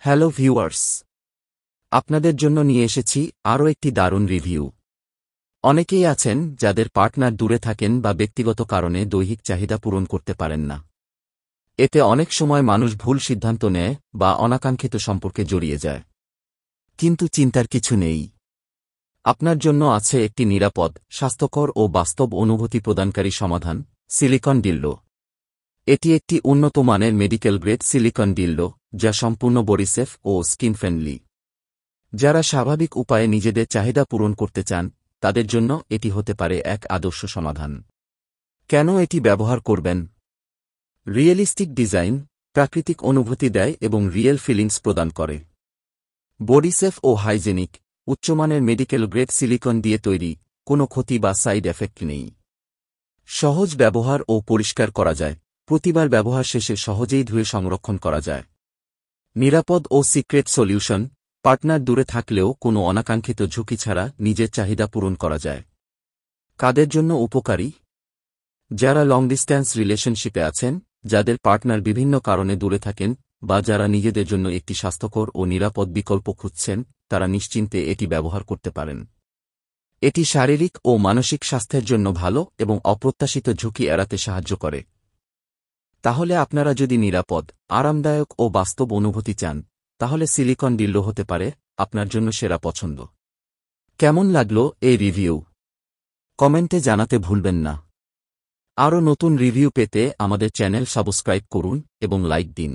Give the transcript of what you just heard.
Hello viewers, আপনাদের জন্য নিয়ে এসেছি আরও একটি দারুণ রিভিউ। অনেকেই আছেন যাদের পার্টনার দূরে থাকেন বা ব্যক্তিগত কারণে দৈহিক চাহিদা পূরণ করতে পারেন না। এতে অনেক সময় মানুষ ভুল সিদ্ধান্ত নেয় বা অনাকাঙ্ক্ষিত সম্পর্কে জড়িয়ে যায়। কিন্তু চিন্তার কিছু নেই। আপনার জন্য আছে একটি নিরাপদ, স্বাস্থ্যকর ও বাস্তব অনুভূতি প্রদানকারী সমাধান, সিলিকন ডিল্ডো। এটি একটি উন্নত মানের মেডিকেল গ্রেড সিলিকন ডিল্ডো, যা সম্পূর্ণ বডি সেফ ও স্কিন ফ্রেন্ডলি। যারা স্বাভাবিক উপায়ে নিজেদের চাহিদা পূরণ করতে চান, তাদের জন্য এটি হতে পারে এক আদর্শ সমাধান। কেন এটি ব্যবহার করবেন? রিয়েলিস্টিক ডিজাইন, প্রাকৃতিক অনুভূতি দেয় এবং রিয়েল ফিলিংস প্রদান করে। বডি সেফ ও হাইজেনিক, উচ্চমানের মেডিকেল গ্রেড সিলিকন দিয়ে তৈরি, কোনো ক্ষতি বা সাইড এফেক্ট নেই। সহজ ব্যবহার ও পরিষ্কার করা যায়, প্রতিবার ব্যবহার শেষে সহজেই ধুয়ে সংরক্ষণ করা যায়। নিরাপদ ও সিক্রেট সলিউশন, পার্টনার দূরে থাকলেও কোনো অনাকাঙ্ক্ষিত ঝুঁকি ছাড়া নিজের চাহিদা পূরণ করা যায়। কাদের জন্য উপকারী? যারা লং ডিস্ট্যান্স রিলেশনশিপে আছেন, যাদের পার্টনার বিভিন্ন কারণে দূরে থাকেন, বা যারা নিজেদের জন্য একটি স্বাস্থ্যকর ও নিরাপদ বিকল্প খুঁজছেন, তারা নিশ্চিন্তে এটি ব্যবহার করতে পারেন। এটি শারীরিক ও মানসিক স্বাস্থ্যের জন্য ভালো এবং অপ্রত্যাশিত ঝুঁকি এড়াতে সাহায্য করে। তাহলে আপনারা যদি নিরাপদ, আরামদায়ক ও বাস্তব অনুভূতি চান, তাহলে সিলিকন ডিল্ডো হতে পারে আপনার জন্য সেরা পছন্দ। কেমন লাগলো এই রিভিউ? কমেন্টে জানাতে ভুলবেন না। আরও নতুন রিভিউ পেতে আমাদের চ্যানেল সাবস্ক্রাইব করুন এবং লাইক দিন।